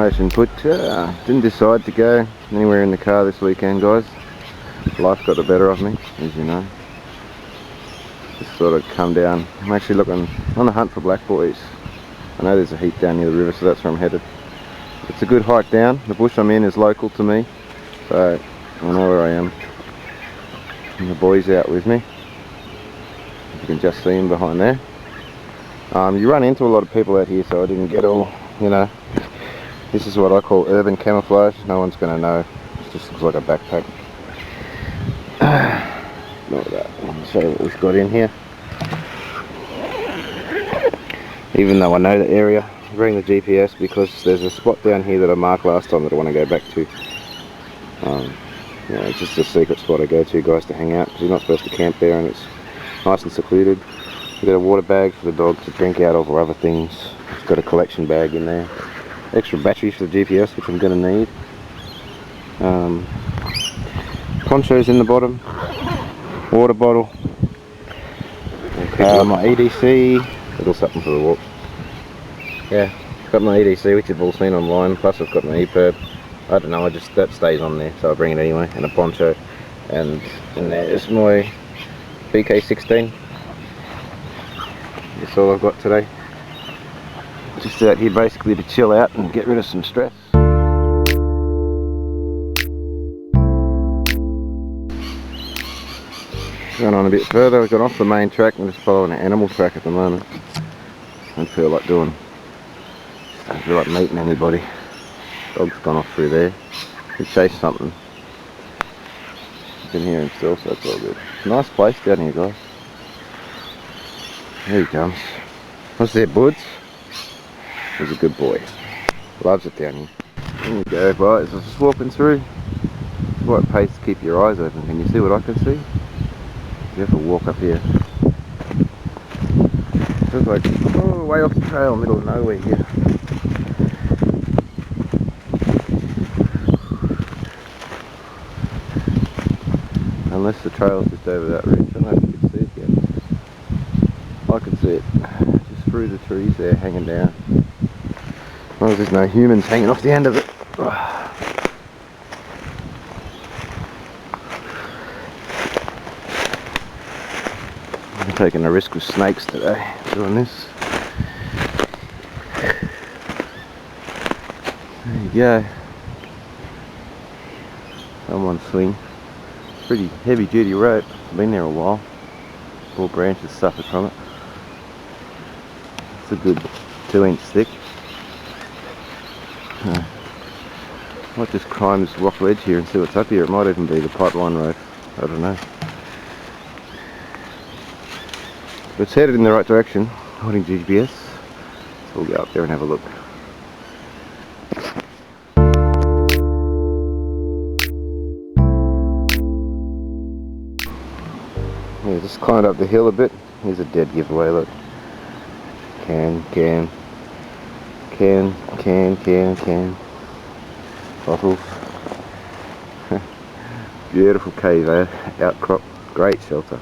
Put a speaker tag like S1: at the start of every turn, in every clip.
S1: expromotion, but didn't decide to go anywhere in the car this weekend, guys. Life got the better of me, as you know. Just sort of come down. I'm actually looking on the hunt for black boys. I know there's a heap down near the river, so that's where I'm headed. It's a good hike down. The bush I'm in is local to me, so I know where I am. And the boys out with me. You can just see them behind there. You run into a lot of people out here, so I didn't get all, you know. This is what I call urban camouflage. No one's going to know. It just looks like a backpack. Not that. I'll show you what we've got in here. Even though I know the area, I bring the GPS because there's a spot down here that I marked last time that I want to go back to. You know, it's just a secret spot I go to, guys, to hang out, because you're not supposed to camp there, and it's nice and secluded. You've got a water bag for the dog to drink out of or other things. It's got a collection bag in there. Extra batteries for the GPS, which I'm going to need. Ponchos in the bottom. Water bottle. My EDC. Little something for the walk. Yeah, got my EDC, which you've all seen online. Plus I've got my EPIRB. I don't know, that stays on there, so I bring it anyway. And a poncho. And there's my BK16. That's all I've got today. Just out here basically to chill out and get rid of some stress. Going on a bit further, I've got off the main track and just following an animal track at the moment. I don't feel like meeting anybody. Dog's gone off through there. He chased something. You can hear him still, so it's all good. Nice place down here, guys. Here he comes. What's there, buds? He's a good boy. Loves it down here. There you go, guys. I was just walking through. It's quite a pace to keep your eyes open. Can you see what I can see? You have to walk up here. Feels like way off the trail, middle of nowhere here. Unless the trail's just over that ridge. I don't know if you can see it yet. I can see it. Just through the trees there, hanging down. As long as there's no humans hanging off the end of it. I'm taking a risk with snakes today, doing this. There you go. Someone swing. Pretty heavy duty rope. Been there a while. All branches suffered from it. It's a good 2-inch thick. Might just climb this rock ledge here and see what's up here. It might even be the pipeline road. I don't know. But it's headed in the right direction, according to GPS. So we'll go up there and have a look. Yeah, just climbed up the hill a bit. Here's a dead giveaway, look. Can. Bottles. Beautiful cave, outcrop. Great shelter.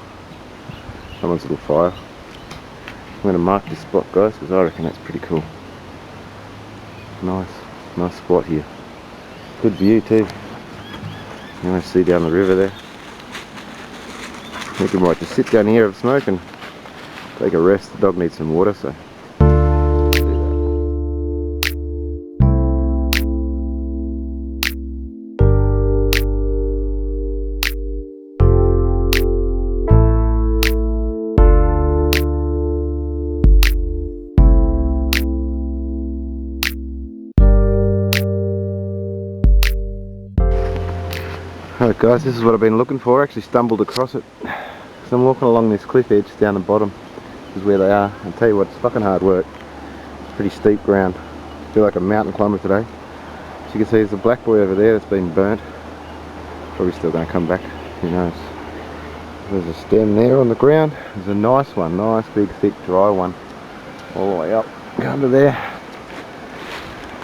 S1: Someone's little fire. I'm going to mark this spot, guys, because I reckon that's pretty cool. Nice spot here. Good view too. You want to see down the river there. I think we might just sit down here and smoke and take a rest. The dog needs some water, so. Alright guys, this is what I've been looking for. I actually stumbled across it. So I'm walking along this cliff edge down the bottom. This is where they are. I'll tell you what, it's fucking hard work. It's pretty steep ground. I feel like a mountain climber today. As you can see, there's a black boy over there that's been burnt. Probably still going to come back, who knows. There's a stem there on the ground. There's a nice one, nice big thick dry one. All the way up, go to there.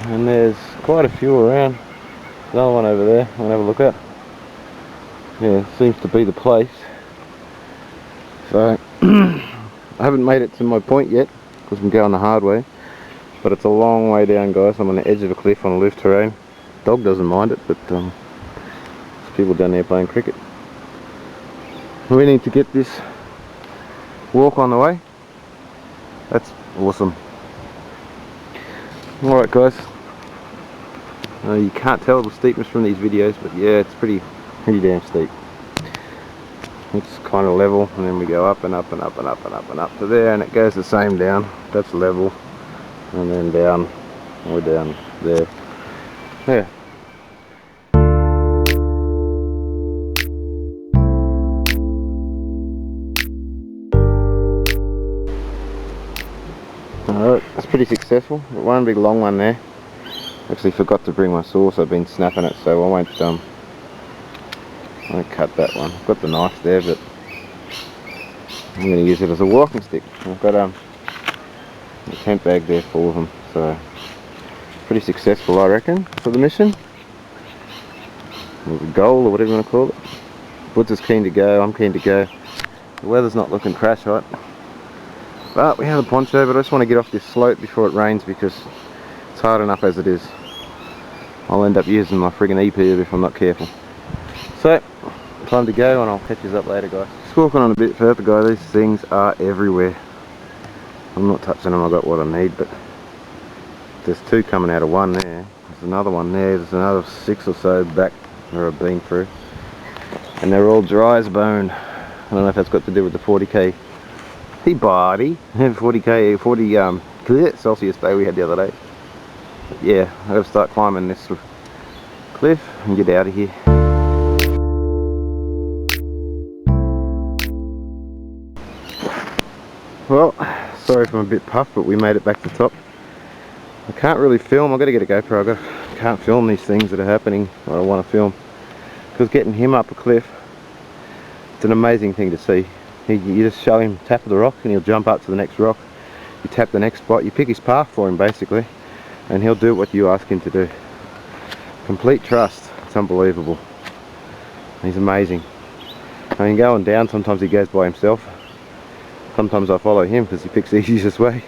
S1: And there's quite a few around. There's another one over there, I'm going to have a look at. Yeah, seems to be the place. So, I haven't made it to my point yet, because I'm going the hard way. but it's a long way down, guys. I'm on the edge of a cliff on a loose terrain. Dog doesn't mind it, but there's people down there playing cricket. We need to get this walk on the way. That's awesome. Alright guys, you can't tell the steepness from these videos, but yeah, it's pretty damn steep. It's kind of level, and then we go up and up and up and up and up and up to there, and it goes the same down. That's level, and then down, we're down there. Yeah. Alright, it's pretty successful. One big long one there. Actually forgot to bring my sauce. I've been snapping it, so I won't cut that one. I've got the knife there, but I'm going to use it as a walking stick. I've got a tent bag there full of them, so pretty successful, I reckon, for the mission, or the goal, or whatever you want to call it. Woods is keen to go. I'm keen to go. The weather's not looking crash hot, but we have a poncho. But I just want to get off this slope before it rains, because it's hard enough as it is. I'll end up using my friggin' EP if I'm not careful. So, time to go, and I'll catch you up later, guys. Just walking on a bit further, guys. These things are everywhere. I'm not touching them. I got what I need, but there's two coming out of one there. There's another one there. There's another 6 or so back where I've been through, and they're all dry as bone. I don't know if that's got to do with the 40k. Hey, buddy. 40 Celsius day we had the other day. But yeah, I gotta start climbing this cliff and get out of here. Well, sorry if I'm a bit puffed, but we made it back to the top. I can't really film. I've got to get a GoPro. I can't film these things that are happening that I want to film, because getting him up a cliff, it's an amazing thing to see. You just show him tap of the rock and he'll jump up to the next rock. You tap the next spot, you pick his path for him basically, and he'll do what you ask him to do. Complete trust. It's unbelievable. He's amazing. I mean, going down, sometimes he goes by himself. Sometimes I follow him because he picks the easiest way.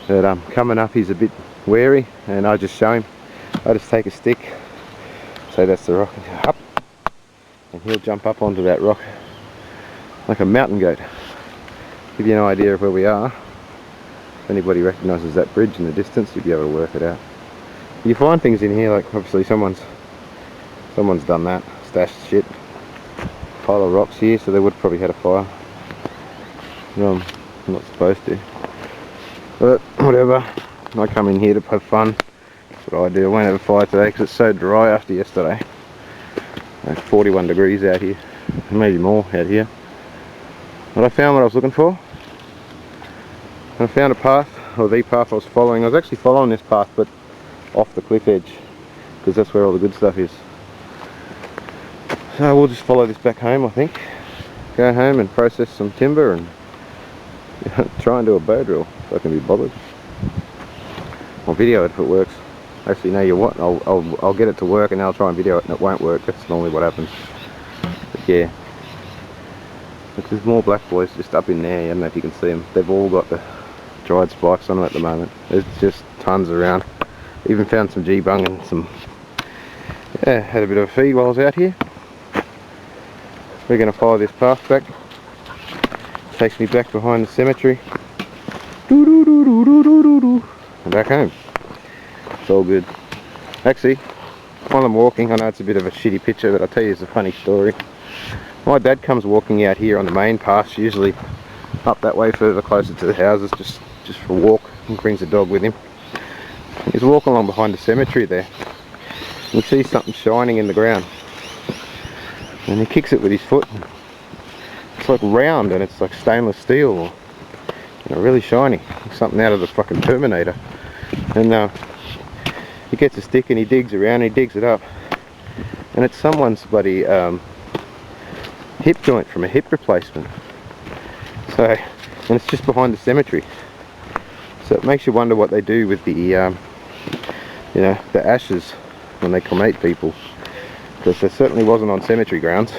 S1: But coming up, he's a bit wary, and I just show him. I just take a stick, say that's the rock, and up, and he'll jump up onto that rock like a mountain goat. Give you an idea of where we are. If anybody recognises that bridge in the distance, you'll be able to work it out. You find things in here, like obviously someone's done that, stashed shit. Pile of rocks here, so they would probably had a fire. I'm not supposed to, but whatever. I come in here to have fun. That's what I do. I won't have a fire today because it's so dry after yesterday. Like 41 degrees out here, maybe more out here. But I found what I was looking for. I found a path, or the path I was following. I was actually following this path, but off the cliff edge, because that's where all the good stuff is. So we'll just follow this back home, I think. Go home and process some timber and try and do a bow drill if I can be bothered. I'll video it if it works. Actually, no, you what? I'll get it to work and then I'll try and video it and it won't work. That's normally what happens. But yeah. But there's more black boys just up in there. I don't know if you can see them. They've all got the dried spikes on them at the moment. There's just tons around. Even found some G-bung and some... Yeah, had a bit of a feed while I was out here. We're going to follow this path back. Takes me back behind the cemetery. And back home. It's all good. Actually, while I'm walking, I know it's a bit of a shitty picture, but I'll tell you it's a funny story. My dad comes walking out here on the main path, usually up that way further closer to the houses, just for a walk, and brings the dog with him. He's walking along behind the cemetery there. He sees something shining in the ground. And he kicks it with his foot. It's like round and it's like stainless steel, or, you know, really shiny. Something out of the fucking Terminator. And he gets a stick and he digs around and he digs it up. And it's someone's bloody hip joint from a hip replacement. So, and it's just behind the cemetery. So it makes you wonder what they do with the, you know, the ashes when they cremate people. Because there certainly wasn't on cemetery grounds,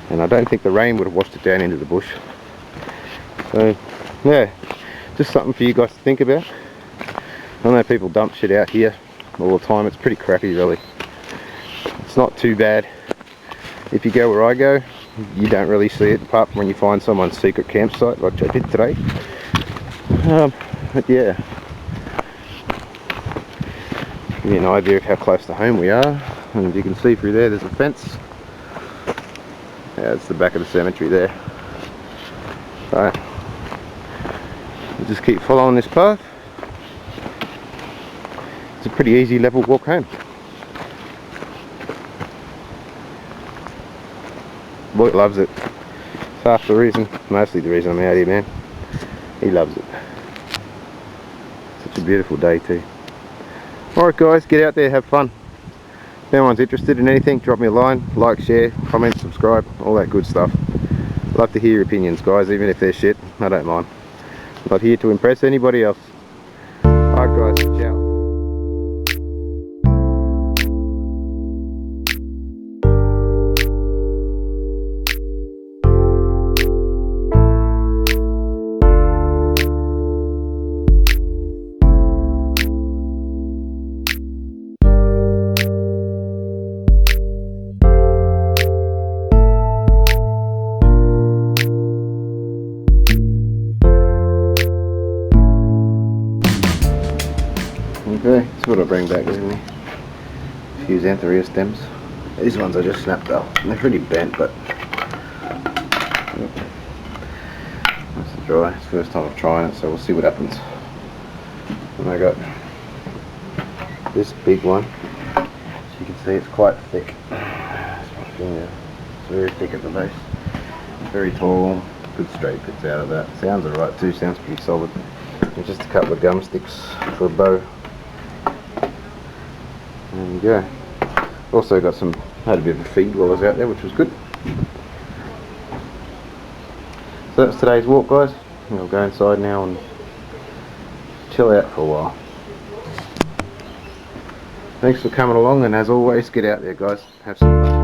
S1: and I don't think the rain would have washed it down into the bush. So yeah, just something for you guys to think about. I know people dump shit out here all the time. It's pretty crappy really. It's not too bad. If you go where I go, you don't really see it apart from when you find someone's secret campsite like I did today. But yeah, give you an idea of how close to home we are. And as you can see through there, there's a fence. Yeah, it's the back of the cemetery there. So we'll just keep following this path. It's a pretty easy level walk home. Boy loves it. It's half the reason, mostly the reason I'm out here, man. He loves it. Such a beautiful day too. Alright guys, get out there, have fun. If anyone's interested in anything, drop me a line, like, share, comment, subscribe, all that good stuff. Love to hear your opinions guys, even if they're shit, I don't mind. Not here to impress anybody else. Alright guys, ciao. Okay, that's what I bring back with me. A few Xanthorrhoea stems. These ones I just snapped up. They're pretty bent, but nice and dry. It's the first time I've tried it, so we'll see what happens. And I got this big one. As you can see, it's quite thick. That's my finger. It's very thick at the base. Very tall. Good straight bits out of that. Sounds alright too. Sounds pretty solid. And just a couple of gum sticks for a bow. There you go. Also got had a bit of a feed while I was out there, which was good. So that's today's walk guys. I'll go inside now and chill out for a while. Thanks for coming along, and as always, get out there guys. Have some fun.